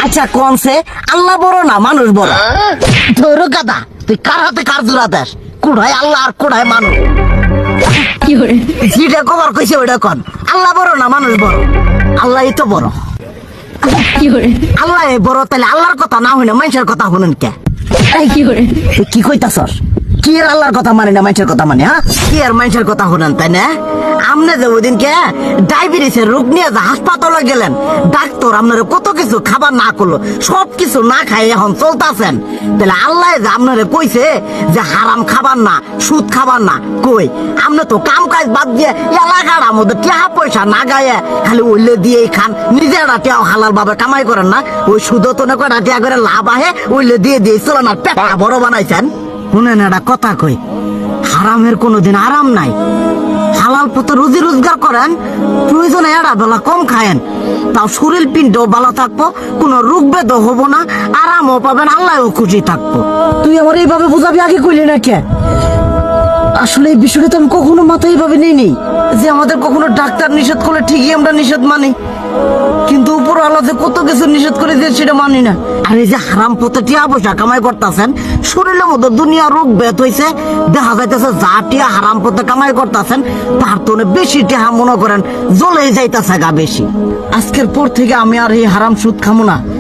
আচ্ছা কোনছে আল্লাহ বড় না মানুষ বড়? ধরো গাদা, তুই কার হাতে কার জোড়া দেশ? কোড়ায় আল্লাহ আর কোড়ায় মানুষ। যেটা কবার কইছে ওইটা কন। আল্লাহ বড় না মানুষ বড়? আল্লাহ তো বড়। আল্লাহ বড়, তাহলে আল্লাহর কথা না হইনা মানুষের কথা শুনেন কে? কি কইতাছস? কি আর আল্লাহর কথা মানে না মানুষের কথা মানে? হ্যাঁ, কি আর মানুষের কথা শুনেন তাই না? আমনে যে ওই দিনকে ডায়াবেটিসের রোগ নিয়ে যে হাসপাতালে গেলেন, ডাক্তার আপনার কত কিছু খাবার না করলো, সব কিছু না খাই এখন চলতেছেন। তাহলে আল্লাহ যে আপনারে কইছে যে হারাম খাবার না, সুদ খাবার না, কই আপনি তো কাম কাজ বাদ দিয়ে এলাকার মধ্যে টাকা পয়সা না গায়ে খালি ওইলে দিয়েই খান, নিজেরা টেও হালাল ভাবে কামাই করেন না, ওই সুদও তো না কয়টা টিয়া করে লাভ আহে ওইলে দিয়ে দিয়ে চলেন আর পেটা বড় বানাইছেন। শুনেন একটা কথা কই, হারামের কোনোদিন আরাম নাই। হালাল পথে রুজি রোজগার করেন, প্রয়োজনে এড়া বেলা কম খায়েন, তাও শরীর পিণ্ডও ভালো থাকবো, কোনো রোগ বেদও হবো না, আরামও পাবেন, আল্লাহও খুশি থাকবো। তুই আমার এইভাবে বুঝাবি আগে কইলি না কে? আসলে এই বিষয়টা তো আমি কখনো মাথায় এইভাবে নিইনি যে আমাদের কখনো ডাক্তার নিষেধ করলে ঠিকই আমরা নিষেধ মানি, কিন্তু উপর আল্লাহ যে কত কিছু নিষেধ করে দিয়ে সেটা মানি না। আর এই যে হারাম পথে টিয়া পয়সা কামাই করতেছেন, শরীরের মধ্যে দুনিয়া রোগ বেত হয়েছে, দেখা যাইতেছে যা টিয়া হারাম পথে কামাই করতেছেন তার তো বেশি টিয়া মনে করেন জ্বলে যাইতেছে গা বেশি। আজকের পর থেকে আমি আর এই হারাম সুদ খামো না।